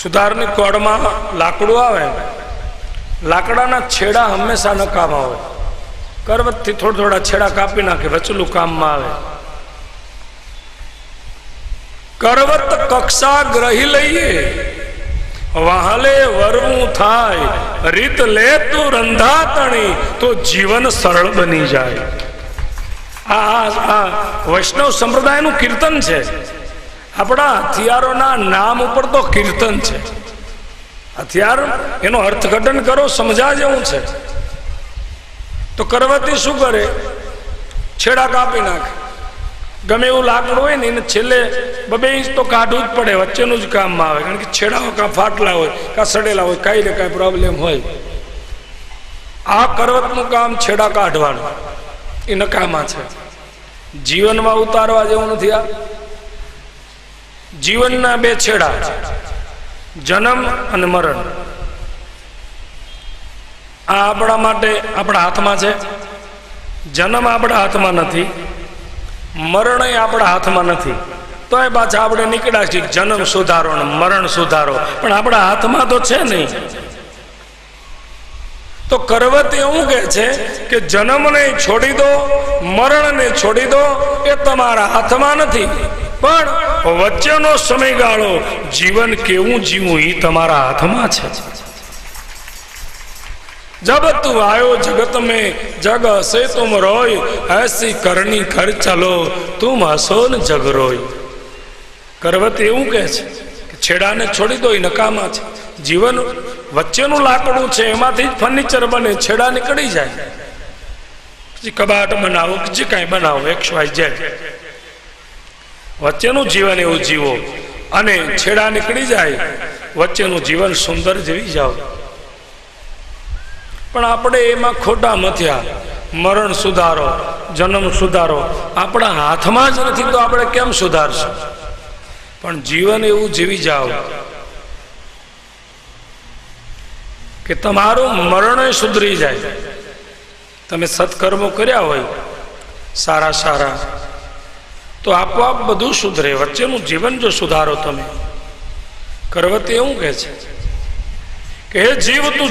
સુધારની કોડમાં લાકડું આવે, લાકડાના છેડા હંમેશા નકામા હોય. કરવતથી થોડા છેડા કાપી નાખે, વચલું કામમાં આવે. કરવત કક્ષા ગ્રહી લઈએ, વહાલે વરવું થાય, રીત લે તું રંધાતણી, તો જીવન સરળ બની જાય. આ વૈષ્ણવ સંપ્રદાયનું કીર્તન છે. આપણા હથિયારોના નામ ઉપર તો કીર્તન છે. હથિયાર એનો અર્થઘટન કરો, સમજા જેવું છે. તો કરવતી શું કરે? છેડા કાપી નાખે. ગમે એવું લાકડું હોય ને એને છેલ્લે 2 ઇંચ તો કાઢવું જ પડે, વચ્ચેનું જ કામમાં આવે. કારણ કે છેડાઓ કાં ફાટલા હોય, કાં સડેલા હોય, કાંઈ ને કાંઈ પ્રોબ્લેમ હોય. આ કરવતનું કામ છેડા કાઢવાનું, એ નકામા છે. જીવનમાં ઉતારવા જેવું નથી. આ જીવનના 2 છેડા, જન્મ અને મરણ. આ આપણા માટે આપણા હાથમાં છે. જન્મ આપણા હાથમાં નથી, મરણ આપણા હાથમાં નથી. તો એ પાછા આપણે નીકળ્યા છીએ જન્મ સુધારો ને મરણ સુધારો, પણ આપણા હાથમાં તો છે નહીં. તો કરવત એવું કહે છે કે જન્મને છોડી દો, મરણને છોડી દો, એ તમારા હાથમાં નથી, પણ વચ્ચેનો સમયગાળો જીવન કેવું જીવવું એ તમારા હાથમાં છે. जब तू आयो जगत में जग से तुम रोय, ऐसी करनी कर चलो तुम हसो न जग रोय. કરવત એવું કહે છે કે છેડાને છોડી દો, એ નકામા છે. જીવન વચ્ચેનું લાકડું છે, એમાંથી જ ફર્નિચર બને. છેડા નીકળી જાય, પછી કબાટ બનાવો કે જે કાંઈ બનાવો, XYZ. વચ્ચેનું જીવન એવું જીવો, અને છેડા નીકળી જાય, વચ્ચેનું જીવન સુંદર જીવી જાઓ. પણ આપણે એમાં ખોટા મથ્યા. મરણ સુધારો, જન્મ સુધારો આપણા હાથમાં જ નથી, તો આપણે કેમ સુધારશું? પણ જીવન એવું જીવી જાઓ કે તમારું મરણ સુધરી જાય. તમે સત્કર્મો કર્યા હોય સારા સારા, તો આપોઆપ બધું સુધરે. વચ્ચેનું જીવન જો સુધારો તમે. કરવતી એવું કહે છે કે હે જીવ તું